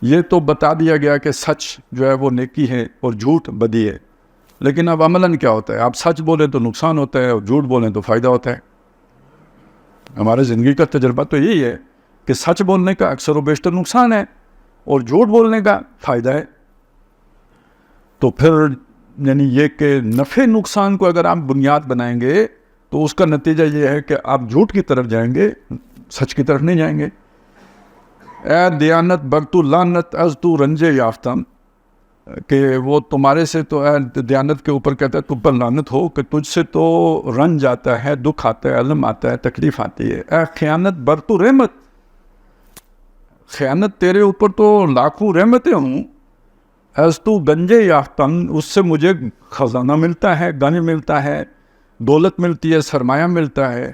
یہ تو بتا دیا گیا کہ سچ جو ہے وہ نیکی ہے اور جھوٹ بدی ہے، لیکن اب عملاً کیا ہوتا ہے؟ آپ سچ بولیں تو نقصان ہوتا ہے اور جھوٹ بولیں تو فائدہ ہوتا ہے۔ ہمارے زندگی کا تجربہ تو یہی ہے کہ سچ بولنے کا اکثر و بیشتر نقصان ہے اور جھوٹ بولنے کا فائدہ ہے۔ تو پھر یعنی یہ کہ نفع نقصان کو اگر آپ بنیاد بنائیں گے تو اس کا نتیجہ یہ ہے کہ آپ جھوٹ کی طرف جائیں گے، سچ کی طرف نہیں جائیں گے۔ اے دیانت برتو لانت از تو رنجے یافتم، کہ وہ تمہارے سے تو اے دیانت کے اوپر کہتا ہے تم پر لعنت ہو کہ تجھ سے تو رنج آتا ہے، دکھ آتا ہے، علم آتا ہے، تکلیف آتی ہے۔ اے خیانت برتو رحمت، خیانت تیرے اوپر تو لاکھوں رحمتیں ہوں۔ ایز تو گنجے یافتم، اس سے مجھے خزانہ ملتا ہے، گنج ملتا ہے، دولت ملتی ہے، سرمایہ ملتا ہے۔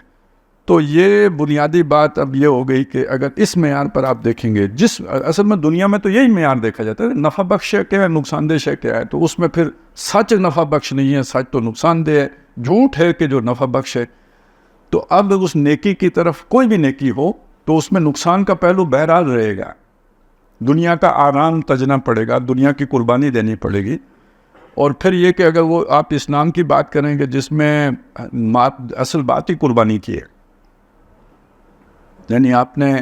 تو یہ بنیادی بات اب یہ ہو گئی کہ اگر اس معیار پر آپ دیکھیں گے، جس اصل میں دنیا میں تو یہی معیار دیکھا جاتا ہے، نفع بخش ہے کیا ہے، نقصان دہ ہے کیا ہے، تو اس میں پھر سچ نفع بخش نہیں ہے، سچ تو نقصان دہ ہے، جھوٹ ہے کہ جو نفع بخش ہے۔ تو اب اس نیکی کی طرف کوئی بھی نیکی ہو تو اس میں نقصان کا پہلو بہرحال رہے گا، دنیا کا آرام تجنا پڑے گا، دنیا کی قربانی دینی پڑے گی۔ اور پھر یہ کہ اگر وہ آپ اسلام کی بات کریں گے جس میں اصل بات ہی قربانی کی ہے، یعنی آپ نے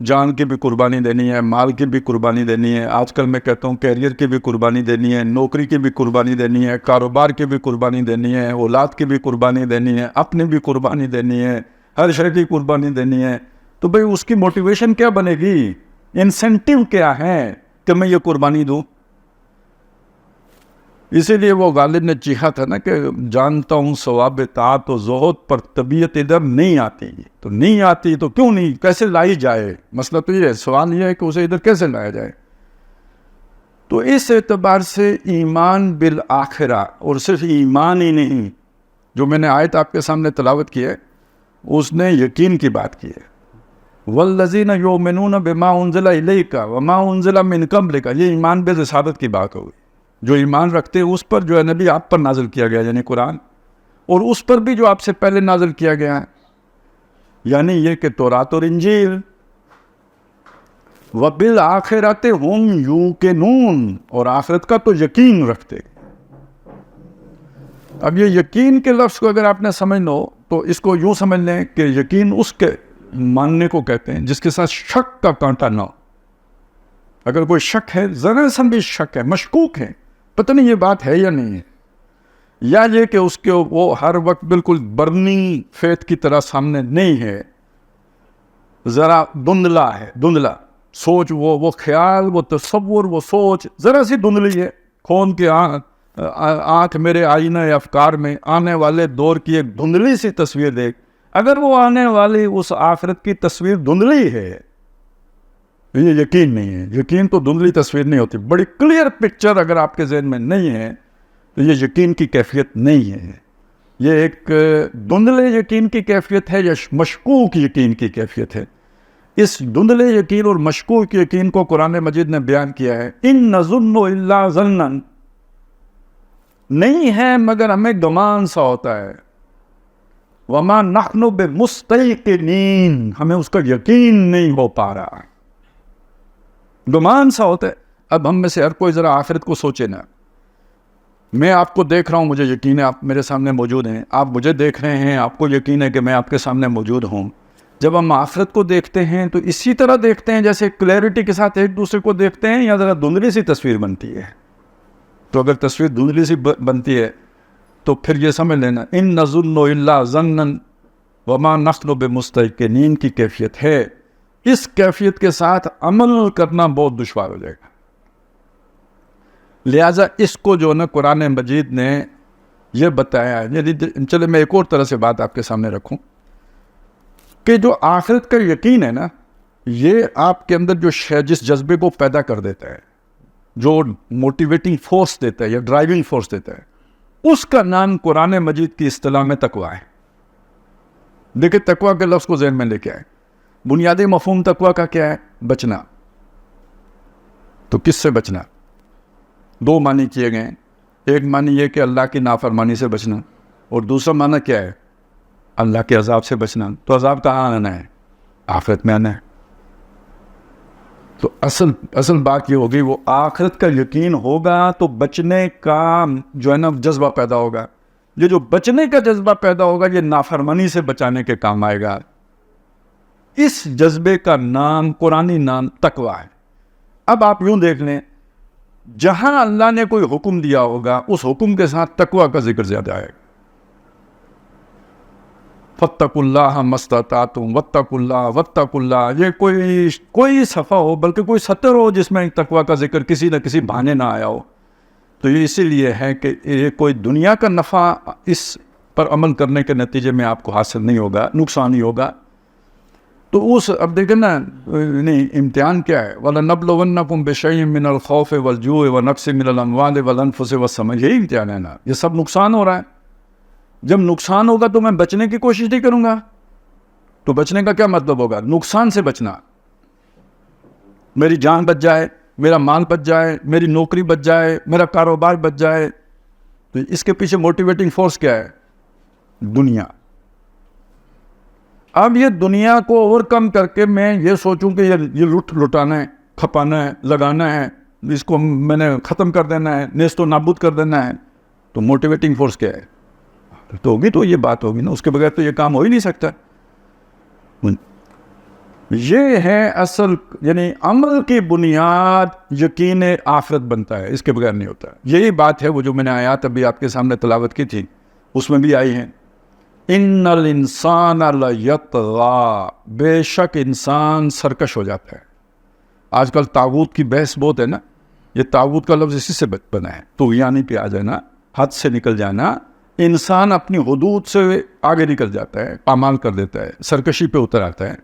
جان کی بھی قربانی دینی ہے، مال کی بھی قربانی دینی ہے، آج کل میں کہتا ہوں کیریئر کی بھی قربانی دینی ہے، نوکری کی بھی قربانی دینی ہے، کاروبار کی بھی قربانی دینی ہے، اولاد کی بھی قربانی دینی ہے، اپنی بھی قربانی دینی ہے، ہر شے کی قربانی دینی ہے، تو بھئی اس کی موٹیویشن کیا بنے گی؟ انسینٹیو کیا ہے کہ میں یہ قربانی دوں؟ اسی لیے وہ غالب نے چیخا تھا نا کہ جانتا ہوں ثواب طاعت و زہد پر طبیعت ادھر نہیں آتی، تو نہیں آتی تو کیوں نہیں، کیسے لائی جائے؟ مسئلہ تو یہ ہے، سوال یہ ہے کہ اسے ادھر کیسے لایا جائے۔ تو اس اعتبار سے ایمان بالآخرہ، اور صرف ایمان ہی نہیں، جو میں نے آیت آپ کے سامنے تلاوت کی ہے اس نے یقین کی بات کی ہے، والذین یؤمنون بما انزل الیک وما انزل من قبلک، یہ ایمان بالرسالت کی بات ہوگی، جو ایمان رکھتے ہیں اس پر جو ہے نبی آپ پر نازل کیا گیا یعنی قرآن، اور اس پر بھی جو آپ سے پہلے نازل کیا گیا ہے، یعنی یہ کہ تورات اور انجیل، وبالآخرۃ ہم یوقنون، اور آخرت کا تو یقین رکھتے۔ اب یہ یقین کے لفظ کو اگر آپ نے سمجھ لو تو اس کو یوں سمجھ لیں کہ یقین اس کے ماننے کو کہتے ہیں جس کے ساتھ شک کا کانٹا نہ ہو۔ اگر کوئی شک ہے، ذرا سا بھی شک ہے، مشکوک ہے، پتہ نہیں یہ بات ہے یا نہیں ہے، یا یہ کہ اس کے وہ ہر وقت بالکل برننگ فیتھ کی طرح سامنے نہیں ہے، ذرا دھندلا ہے، دھندلا سوچ، وہ خیال، وہ تصور، وہ سوچ ذرا سی دھندلی ہے، کھول کے آنکھ میرے آئینہ افکار میں آنے والے دور کی ایک دھندلی سی تصویر دیکھ، اگر وہ آنے والی اس آخرت کی تصویر دھندلی ہے، یہ یقین نہیں ہے۔ یقین تو دھندلی تصویر نہیں ہوتی، بڑی کلیئر پکچر اگر آپ کے ذہن میں نہیں ہے تو یہ یقین کی کیفیت نہیں ہے، یہ ایک دھندلے یقین کی کیفیت ہے یا مشکوک یقین کی کیفیت ہے۔ اس دھندلے یقین اور مشکوک یقین کو قرآن مجید نے بیان کیا ہے، ان نظن الا ظنا، نہیں ہے مگر ہمیں گمان سا ہوتا ہے، وما نحن بمستيقنين، ہمیں اس کا یقین نہیں ہو پا رہا، گمان سا ہوتا ہے۔ اب ہم میں سے ہر کوئی ذرا آخرت کو سوچے نا، میں آپ کو دیکھ رہا ہوں، مجھے یقین ہے آپ میرے سامنے موجود ہیں، آپ مجھے دیکھ رہے ہیں، آپ کو یقین ہے کہ میں آپ کے سامنے موجود ہوں۔ جب ہم آخرت کو دیکھتے ہیں تو اسی طرح دیکھتے ہیں جیسے کلیئرٹی کے ساتھ ایک دوسرے کو دیکھتے ہیں، یا ذرا دھندلی سی تصویر بنتی ہے؟ تو اگر تصویر دھندلی سی بنتی ہے تو پھر یہ سمجھ لینا ان نظن الا ظنا وما نحن بمستيقنين کی کیفیت ہے۔ اس کیفیت کے ساتھ عمل کرنا بہت دشوار ہو جائے گا۔ لہٰذا اس کو جو نا قرآن مجید نے یہ بتایا ہے، چلے میں ایک اور طرح سے بات آپ کے سامنے رکھوں کہ جو آخرت کا یقین ہے نا، یہ آپ کے اندر جو جس جذبے کو پیدا کر دیتا ہے، جو موٹیویٹنگ فورس دیتا ہے یا ڈرائیونگ فورس دیتا ہے، اس کا نام قرآن مجید کی اصطلاح میں تقویٰ ہے۔ دیکھیں تقویٰ کے لفظ کو ذہن میں لے کے آئے، بنیادی مفہوم تقویٰ کا کیا ہے؟ بچنا۔ تو کس سے بچنا؟ دو معنی کیے گئے ہیں، ایک معنی یہ کہ اللہ کی نافرمانی سے بچنا، اور دوسرا معنی کیا ہے؟ اللہ کے عذاب سے بچنا۔ تو عذاب کہاں آنا ہے؟ آخرت میں آنا ہے۔ تو اصل بات یہ ہوگی وہ آخرت کا یقین ہوگا تو بچنے کا جو ہے نا جذبہ پیدا ہوگا. یہ جو بچنے کا جذبہ پیدا ہوگا یہ نافرمانی سے بچانے کے کام آئے گا. اس جذبے کا نام قرآنی نام تقویٰ ہے. اب آپ یوں دیکھ لیں جہاں اللہ نے کوئی حکم دیا ہوگا اس حکم کے ساتھ تقویٰ کا ذکر زیادہ آئے گا. فَاتَّقُوا اللَّهَ مَا اسْتَطَعْتُمْ وَاتَّقُوا اللَّهَ وَاتَّقُوا اللَّهَ. یہ کوئی صفحہ ہو بلکہ کوئی سطر ہو جس میں تقویٰ کا ذکر کسی نہ کسی بہانے نہ آیا ہو. تو یہ اسی لیے ہے کہ یہ کوئی دنیا کا نفع اس پر عمل کرنے کے نتیجے میں آپ کو حاصل نہیں ہوگا, نقصان ہی ہوگا. تو اب دیکھیں نا امتحان کیا ہے. وَلَنَبْلُوَنَّكُمْ بِشَيْءٍ مِّنَ الْخَوْفِ وَالْجُوعِ وَنَقْصٍ مِّنَ الْأَمْوَالِ وَالْأَنفُسِ وَالثَّمَرِ. یہی امتحان ہے نا, یہ سب نقصان ہو رہا ہے. جب نقصان ہوگا تو میں بچنے کی کوشش نہیں کروں گا. تو بچنے کا کیا مطلب ہوگا؟ نقصان سے بچنا. میری جان بچ جائے, میرا مال بچ جائے, میری نوکری بچ جائے, میرا کاروبار بچ جائے. تو اس کے پیچھے موٹیویٹنگ فورس کیا ہے؟ دنیا. اب یہ دنیا کو اوور کم کر کے میں یہ سوچوں کہ یہ لٹانا ہے, کھپانا ہے, لگانا ہے, اس کو میں نے ختم کر دینا ہے, نیست و نابود کر دینا ہے. تو موٹیویٹنگ فورس کیا ہے؟ تو ہوگی تو یہ بات ہوگی نا, اس کے بغیر تو یہ کام ہو ہی نہیں سکتا. یہ ہے اصل, یعنی عمل کی بنیاد یقین آخرت بنتا ہے, اس کے بغیر نہیں ہوتا. یہی بات ہے وہ جو میں نے آیات ابھی آپ کے سامنے تلاوت کی تھی اس میں بھی آئی ہیں. ان الانسان لیطغی, بے شک انسان سرکش ہو جاتا ہے. آج کل طاغوت کی بحث بہت ہے نا, یہ طاغوت کا لفظ اسی سے بنا ہے. طغیانی پہ آ جانا, حد سے نکل جانا. انسان اپنی حدود سے آگے نکل جاتا ہے, پامال کر دیتا ہے, سرکشی پہ اتر آتا ہے.